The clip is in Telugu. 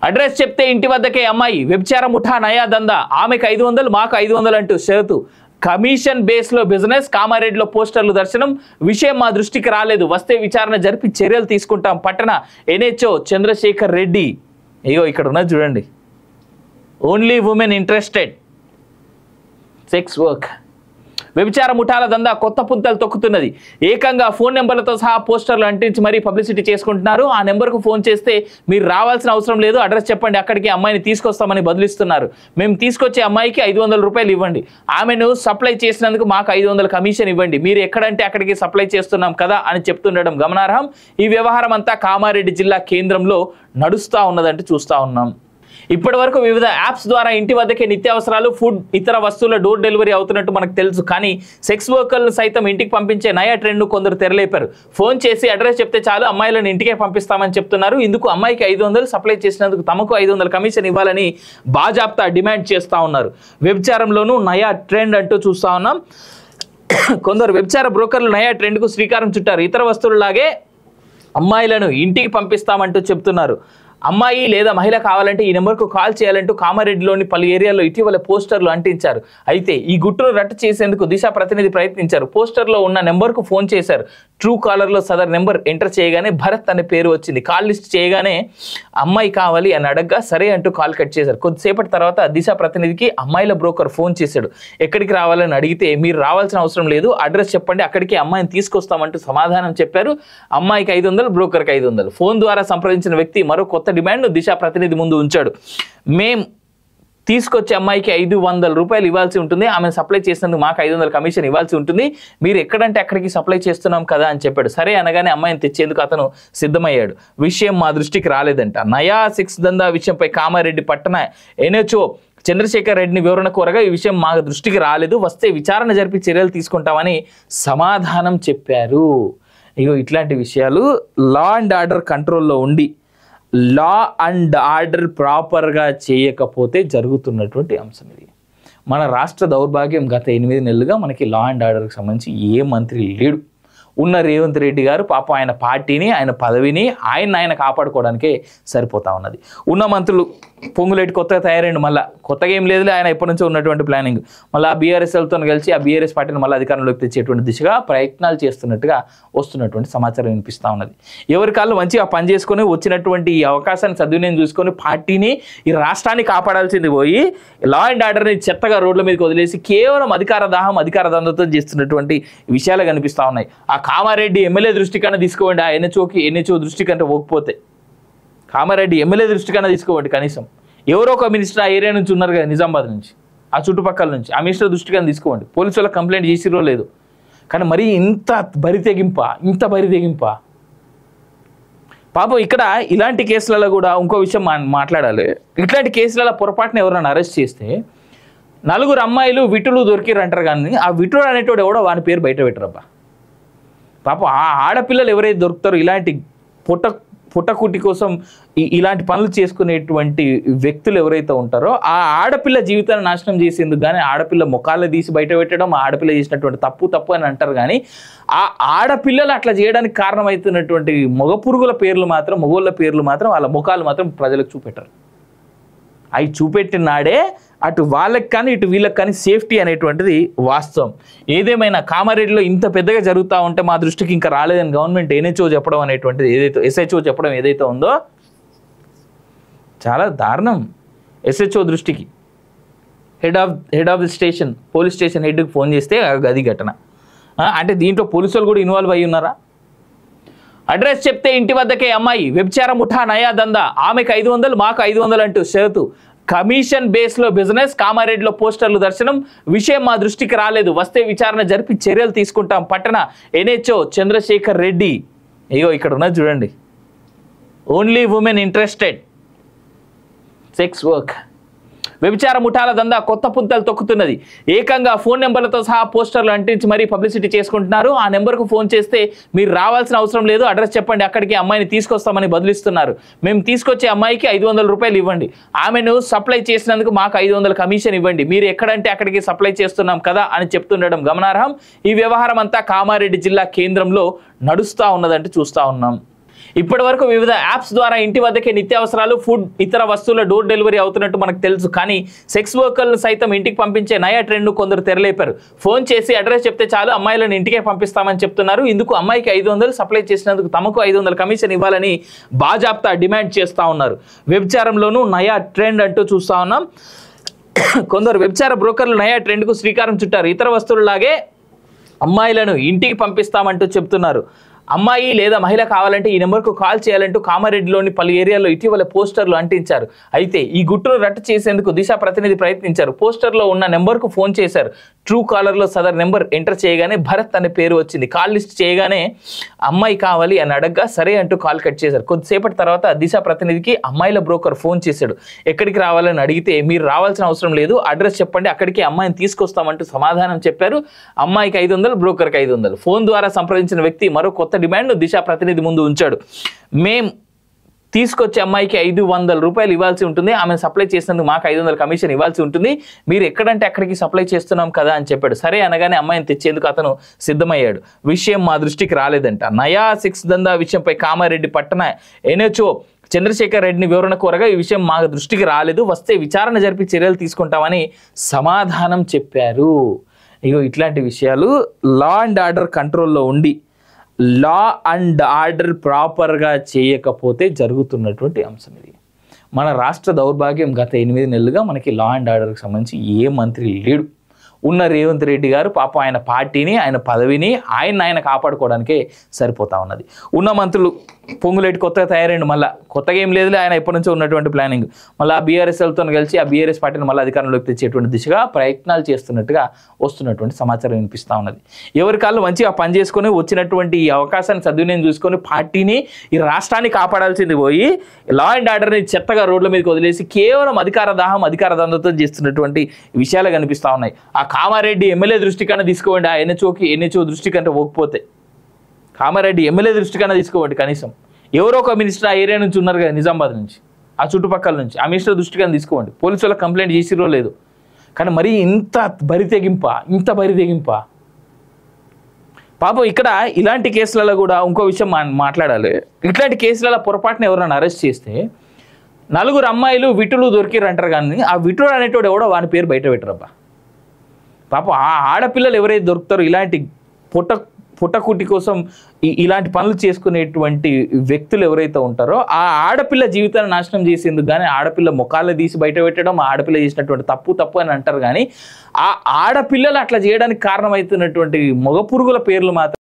అడ్రస్ చెప్తే ఇంటి వద్దకే అమ్మాయి, వ్యభిచార ముఠా నయా దందా, ఆమెకు 500 మాకు 500 అంటూ షరతు, కమిషన్ బేస్లో బిజినెస్, కామారెడ్డిలో పోస్టర్లు దర్శనం, విషయం మా దృష్టికి రాలేదు, వస్తే విచారణ జరిపి చర్యలు తీసుకుంటాం, పట్టణ ఎన్హెచ్ఓ చంద్రశేఖర్ రెడ్డి. ఇగో ఇక్కడ ఉన్నది చూడండి, only women interested, sex work. వ్యభిచార ముఠాల దందా కొత్త పుంతలు తొక్కుతున్నది. ఏకంగా ఫోన్ నెంబర్లతో సహా పోస్టర్లు అంటించి మరీ పబ్లిసిటీ చేసుకుంటున్నారు. ఆ నెంబర్కు ఫోన్ చేస్తే మీరు రావాల్సిన అవసరం లేదు, అడ్రస్ చెప్పండి, అక్కడికి అమ్మాయిని తీసుకొస్తామని బదులిస్తున్నారు. మేము తీసుకొచ్చే అమ్మాయికి 500 రూపాయలు ఇవ్వండి, ఆమెను సప్లై చేసినందుకు మాకు 500 కమిషన్ ఇవ్వండి, మీరు ఎక్కడంటే అక్కడికి సప్లై చేస్తున్నాం కదా అని చెప్తుండడం గమనార్హం. ఈ వ్యవహారం అంతా కామారెడ్డి జిల్లా కేంద్రంలో నడుస్తూ ఉన్నదంటే చూస్తూ ఉన్నాం. ఇప్పటి వరకు వివిధ యాప్స్ ద్వారా ఇంటి వద్దకే నిత్యావసరాలు, ఫుడ్, ఇతర వస్తువుల డోర్ డెలివరీ అవుతున్నట్టు మనకు తెలుసు. కానీ సెక్స్ వర్కర్లను సైతం ఇంటికి పంపించే నయా ట్రెండ్ను కొందరు తెరలేపారు. ఫోన్ చేసి అడ్రస్ చెప్తే చాలు అమ్మాయిలను ఇంటికే పంపిస్తామని చెప్తున్నారు. ఇందుకు అమ్మాయికి 500, సప్లై చేసినందుకు తమకు 500 కమిషన్ ఇవ్వాలని బాజాప్తా డిమాండ్ చేస్తూ ఉన్నారు. వ్యభిచారంలోనూ నయా ట్రెండ్ అంటూ చూస్తూ ఉన్నాం. కొందరు వ్యభిచార బ్రోకర్లు నయా ట్రెండ్కు శ్రీకారం చుట్టారు. ఇతర వస్తువులలాగే అమ్మాయిలను ఇంటికి పంపిస్తామంటూ చెప్తున్నారు. అమ్మాయి లేదా మహిళ కావాలంటే ఈ నెంబర్కు కాల్ చేయాలంటూ కామారెడ్డిలోని పలు ఏరియాల్లో ఇటీవల పోస్టర్లు అంటించారు. అయితే ఈ గుట్టును రట్టు చేసేందుకు దిశ ప్రతినిధి ప్రయత్నించారు. పోస్టర్లో ఉన్న నెంబర్కు ఫోన్ చేశారు. ట్రూ కాలర్లో సదర్ నెంబర్ ఎంటర్ చేయగానే భరత్ అనే పేరు వచ్చింది. కాల్ లిస్ట్ చేయగానే అమ్మాయి కావాలి అని అడగ్గా సరే అంటూ కాల్ కట్ చేశారు. కొద్దిసేపటి తర్వాత దిశ ప్రతినిధికి అమ్మాయిల బ్రోకర్ ఫోన్ చేశాడు. ఎక్కడికి రావాలని అడిగితే మీరు రావాల్సిన అవసరం లేదు, అడ్రస్ చెప్పండి, అక్కడికి అమ్మాయిని తీసుకొస్తామంటూ సమాధానం చెప్పారు. అమ్మాయికి 500, బ్రోకర్కి 500. ఫోన్ ద్వారా సంప్రదించిన వ్యక్తి మరో కొత్త డిమాండ్ దిశ ప్రతినిధి ముందు ఉంచాడు. మేం తీసుకొచ్చే అమ్మాయికి 500 రూపాయలు ఇవ్వాల్సి ఉంటుంది, ఆమెను సప్లై చేసినందుకు మాకు 500 కమిషన్ ఇవ్వాల్సి ఉంటుంది, మీరు ఎక్కడంటే అక్కడికి సప్లై చేస్తున్నాం కదా అని చెప్పాడు. సరే అనగానే అమ్మాయిని తెచ్చేందుకు అతను సిద్ధమయ్యాడు. విషయం మా దృష్టికి రాలేదంట. నయా సెక్స్ దందా విషయంపై కామారెడ్డి పట్టణ ఎన్హెచ్ఓ చంద్రశేఖర్ రెడ్డిని వివరణ కోరగా ఈ విషయం మా దృష్టికి రాలేదు, వస్తే విచారణ జరిపి చర్యలు తీసుకుంటామని సమాధానం చెప్పారు. ఇగో ఇట్లాంటి విషయాలు లా అండ్ ఆర్డర్ కంట్రోల్లో ఉండి లా అండ్ ఆర్డర్ ప్రాపర్గా చేయకపోతే జరుగుతున్నటువంటి అంశం ఇది. మన రాష్ట్ర దౌర్భాగ్యం, గత 8 నెలలుగా మనకి లా అండ్ ఆర్డర్కి సంబంధించి ఏ మంత్రి లేడు. ఉన్న రేవంత్ రెడ్డి గారు పాపం ఆయన పార్టీని, ఆయన పదవిని ఆయన కాపాడుకోవడానికే సరిపోతా ఉన్నది. ఉన్న మంత్రులు పొంగులేటి కొత్తగా తయారైండు, మళ్ళీ కొత్తగా ఏం లేదులే, ఆయన ఎప్పటి నుంచో ఉన్నటువంటి ప్లానింగ్. మళ్ళీ ఆ బీఆర్ఎస్ఎల్తో కలిసి ఆ బీఆర్ఎస్ పార్టీని మళ్ళీ అధికారంలోకి తెచ్చేటువంటి దిశగా ప్రయత్నాలు చేస్తున్నట్టుగా వస్తున్నటువంటి సమాచారం వినిపిస్తూ ఉన్నది. ఎవరి కాళ్ళు మంచిగా పనిచేసుకొని వచ్చినటువంటి ఈ అవకాశాన్ని సద్వినియోగం చూసుకొని పార్టీని, ఈ రాష్ట్రాన్ని కాపాడాల్సింది పోయి లా అండ్ ఆర్డర్ని చెత్తగా రోడ్ల మీదకి వదిలేసి కేవలం అధికార దాహం, అధికార దందతో చేస్తున్నటువంటి విషయాలు కనిపిస్తూ ఉన్నాయి. ఆ కామారెడ్డి ఎమ్మెల్యే దృష్టికన్నా తీసుకోండి, ఆ ఎన్హెచ్ఓ దృష్టికంటే పోకపోతే కామారెడ్డి ఎమ్మెల్యే దృష్టికన్నా తీసుకోండి. కనీసం ఎవరో ఒక మినిస్టర్ ఆ ఏరియా నుంచి ఉన్నారు కదా, నిజామాబాద్ నుంచి, ఆ చుట్టుపక్కల నుంచి, ఆ మినిస్టర్ దృష్టికన్నా తీసుకోండి. పోలీసు వాళ్ళకి కంప్లైంట్ చేసిరో లేదు, కానీ మరీ ఇంత బరి తెగింప పాపం. ఇక్కడ ఇలాంటి కేసులలో కూడా ఇంకో విషయం మాట్లాడాలి. ఇట్లాంటి కేసులలో పొరపాటున ఎవరైనా అరెస్ట్ చేస్తే 4 అమ్మాయిలు విటులు దొరికిరంటారు, కానీ ఆ విటుడు అనేటోడు ఎవడో వాని పేరు బయట పెట్టరబ్బా. పాపం ఆ ఆడపిల్లలు ఎవరైతే దొరుకుతారో ఇలాంటి పుట్టకుట్టి కోసం ఇలాంటి పనులు చేసుకునేటువంటి వ్యక్తులు ఎవరైతే ఉంటారో ఆ ఆడపిల్ల జీవితాన్ని నాశనం చేసేందుకు కానీ ఆడపిల్ల ముఖాలు తీసి బయట పెట్టడం, ఆడపిల్ల చేసినటువంటి తప్పు అని అంటారు. కానీ ఆ ఆడపిల్లలు అట్లా చేయడానికి కారణమవుతున్నటువంటి మగోళ్ళ పేర్లు మాత్రం వాళ్ళ ముఖాలు మాత్రం ప్రజలకు చూపెట్టరు. అవి చూపెట్టిన నాడే అటు వాళ్ళకి కానీ ఇటు వీళ్ళకి కానీ సేఫ్టీ అనేటువంటిది వాస్తవం. ఏదేమైనా కామారెడ్డిలో ఇంత పెద్దగా జరుగుతూ ఉంటే మా దృష్టికి ఇంకా రాలేదని గవర్నమెంట్ ఎన్హెచ్ఓ చెప్పడం అనేటువంటిది ఎస్హెచ్ఓ చెప్పడం ఏదైతే ఉందో చాలా దారుణం. ఎస్హెచ్ఓ దృష్టికి head of the station, police station హెడ్కి ఫోన్ చేస్తే అది ఘటన. అంటే దీంట్లో పోలీసులు కూడా ఇన్వాల్వ్ అయ్యి ఉన్నారా? అడ్రస్ చెప్తే ఇంటి వద్దకే అమ్మాయి, వ్యభిచార ముఠా నయా దందా, ఆమెకు 500, మాకు 500 అంటూ షరతు, కమిషన్ బేస్లో బిజినెస్, కామారెడ్డిలో పోస్టర్లు దర్శనం, విషయం మా దృష్టికి రాలేదు, వస్తే విచారణ జరిపి చర్యలు తీసుకుంటాం, పట్టణ ఎన్హెచ్ఓ చంద్రశేఖర్ రెడ్డి. ఇగో ఇక్కడ ఉన్నది చూడండి, only women interested, sex work. వ్యభిచార ముఠాల దందా కొత్త పుంతలు తొక్కుతున్నది. ఏకంగా ఫోన్ నెంబర్లతో సహా పోస్టర్లు అంటించి మరీ పబ్లిసిటీ చేసుకుంటున్నారు. ఆ నెంబర్కు ఫోన్ చేస్తే మీరు రావాల్సిన అవసరం లేదు, అడ్రస్ చెప్పండి, అక్కడికి అమ్మాయిని తీసుకొస్తామని బదులిస్తున్నారు. మేము తీసుకొచ్చే అమ్మాయికి 500 రూపాయలు ఇవ్వండి, ఆమెను సప్లై చేసినందుకు మాకు 500 కమిషన్ ఇవ్వండి, మీరు ఎక్కడంటే అక్కడికి సప్లై చేస్తున్నాం కదా అని చెప్తుండడం గమనార్హం. ఈ వ్యవహారం అంతా కామారెడ్డి జిల్లా కేంద్రంలో నడుస్తూ ఉన్నదంటే చూస్తూ ఉన్నాం. ఇప్పటి వరకు వివిధ యాప్స్ ద్వారా ఇంటి వద్దకే నిత్యావసరాలు, ఫుడ్, ఇతర వస్తువుల డోర్ డెలివరీ అవుతున్నట్టు మనకు తెలుసు. కానీ సెక్స్ వర్కర్లను సైతం ఇంటికి పంపించే నయా ట్రెండ్ను కొందరు తెరలేపారు. ఫోన్ చేసి అడ్రస్ చెప్తే చాలు, అమ్మాయిలను ఇంటికే పంపిస్తామని చెప్తున్నారు. ఇందుకు అమ్మాయికి 500, సప్లై చేసినందుకు తమకు 500 కమిషన్ ఇవ్వాలని బాజాప్తా డిమాండ్ చేస్తూ ఉన్నారు. వ్యభిచారంలోనూ నయా ట్రెండ్ అంటూ చూస్తూ ఉన్నాం. కొందరు వ్యభిచార బ్రోకర్లు నయా ట్రెండ్కు శ్రీకారం చుట్టారు. ఇతర వస్తువులలాగే అమ్మాయిలను ఇంటికి పంపిస్తామంటూ చెప్తున్నారు. అమ్మాయి లేదా మహిళ కావాలంటే ఈ నెంబర్కు కాల్ చేయాలంటూ కామారెడ్డిలోని పలు ఏరియాల్లో ఇటీవల పోస్టర్లు అంటించారు. అయితే ఈ గుట్టును రట్టు చేసేందుకు దిశ ప్రతినిధి ప్రయత్నించారు. పోస్టర్లో ఉన్న నెంబర్కు ఫోన్ చేశారు. ట్రూ కాలర్లో సదర్ నెంబర్ ఎంటర్ చేయగానే భరత్ అనే పేరు వచ్చింది. కాల్ లిస్ట్ చేయగానే అమ్మాయి కావాలి అని అడగ్గా సరే అంటూ కాల్ కట్ చేశారు. కొద్దిసేపటి తర్వాత దిశ ప్రతినిధికి అమ్మాయిల బ్రోకర్ ఫోన్ చేశాడు. ఎక్కడికి రావాలని అడిగితే మీరు రావాల్సిన అవసరం లేదు, అడ్రస్ చెప్పండి, అక్కడికి అమ్మాయిని తీసుకొస్తామంటూ సమాధానం చెప్పారు. అమ్మాయికి 500, బ్రోకర్కి 500. ఫోన్ ద్వారా సంప్రదించిన వ్యక్తి మరో కొత్త డిమాండ్ దిశ ప్రతినిధి ముందు ఉంచాడు. మేం తీసుకొచ్చే అమ్మాయికి 500 రూపాయలు ఇవ్వాల్సి ఉంటుంది, ఆమెను సప్లై చేసినందుకు మాకు 500 కమిషన్ ఇవ్వాల్సి ఉంటుంది, మీరు ఎక్కడంటే అక్కడికి సప్లై చేస్తున్నాం కదా అని చెప్పాడు. సరే అనగానే అమ్మాయిని తెచ్చేందుకు అతను సిద్ధమయ్యాడు. విషయం మా దృష్టికి రాలేదంట. నయా సెక్స్ దందా విషయంపై కామారెడ్డి పట్టణ ఎన్హెచ్ఓ చంద్రశేఖర్ రెడ్డిని వివరణ కోరగా ఈ విషయం మా దృష్టికి రాలేదు, వస్తే విచారణ జరిపి చర్యలు తీసుకుంటామని సమాధానం చెప్పారు. ఇగో ఇట్లాంటి విషయాలు లా అండ్ ఆర్డర్ కంట్రోల్లో ఉండి లా అండ్ ఆర్డర్ ప్రాపర్గా చేయకపోతే జరుగుతున్నటువంటి అంశం ఇది. మన రాష్ట్ర దౌర్భాగ్యం గత 8 నెలలుగా మనకి లా అండ్ ఆర్డర్కి సంబంధించి ఏ మంత్రి లేడు. ఉన్న రేవంత్ రెడ్డి గారు పాపం ఆయన పార్టీని, ఆయన పదవిని ఆయన కాపాడుకోవడానికే సరిపోతా ఉన్నది. ఉన్న మంత్రులు పొంగులేటి కొత్తగా తయారైండు, మళ్ళీ కొత్తగా ఏం లేదులే, ఆయన ఎప్పటి నుంచో ఉన్నటువంటి ప్లానింగ్. మళ్ళీ ఆ బీఆర్ఎస్లతో కలిసి ఆ బీఆర్ఎస్ పార్టీని మళ్ళీ అధికారంలోకి తెచ్చేటువంటి దిశగా ప్రయత్నాలు చేస్తున్నట్టుగా వస్తున్నటువంటి సమాచారం వినిపిస్తూ ఉన్నది. ఎవరి కాళ్ళు మంచిగా పని చేసుకొని వచ్చినటువంటి ఈ అవకాశాన్ని సద్వినియోగం చూసుకొని పార్టీని, ఈ రాష్ట్రాన్ని కాపాడాల్సింది పోయి లా అండ్ ఆర్డర్ని చెత్తగా రోడ్ల మీదకి వదిలేసి కేవలం అధికార దాహం, అధికార దందతో చేస్తున్నటువంటి విషయాలు కనిపిస్తూ ఉన్నాయి. ఆ కామారెడ్డి ఎమ్మెల్యే దృష్టికన్నా తీసుకోండి, ఆ ఎన్హెచ్ఓ దృష్టికంటే పోకపోతే కామారెడ్డి ఎమ్మెల్యే దృష్టికన్నా తీసుకోండి. కనీసం ఎవరో ఒక మినిస్టర్ ఆ ఏరియా నుంచి ఉన్నారు కదా, నిజామాబాద్ నుంచి, ఆ చుట్టుపక్కల నుంచి, ఆ మినిస్టర్ దృష్టికన్నా తీసుకోండి. పోలీసు వాళ్ళకి కంప్లైంట్ చేసిరో లేదు, కానీ మరీ ఇంత బరి తెగింప పాపం. ఇక్కడ ఇలాంటి కేసులలో కూడా ఇంకో విషయం మాట్లాడాలి. ఇట్లాంటి కేసులలో పొరపాటున ఎవరైనా అరెస్ట్ చేస్తే 4 అమ్మాయిలు విటులు దొరికిరంటారు, కానీ ఆ విటుడు అనేటోడు ఎవడో వాని పేరు బయట పెట్టరబ్బా. పాపం ఆ ఆడపిల్లలు ఎవరైతే దొరుకుతారో ఇలాంటి పుట్టకుట్టి కోసం ఇలాంటి పనులు చేసుకునేటువంటి వ్యక్తులు ఎవరైతే ఉంటారో ఆ ఆడపిల్ల జీవితాన్ని నాశనం చేసేందుకు కానీ ఆడపిల్ల ముఖాలు తీసి బయట పెట్టడం, ఆ ఆడపిల్ల చేసినటువంటి తప్పు అని అంటారు. కానీ ఆ ఆడపిల్లలు అట్లా చేయడానికి కారణమవుతున్నటువంటి మగ పురుగుల పేర్లు మాత్రం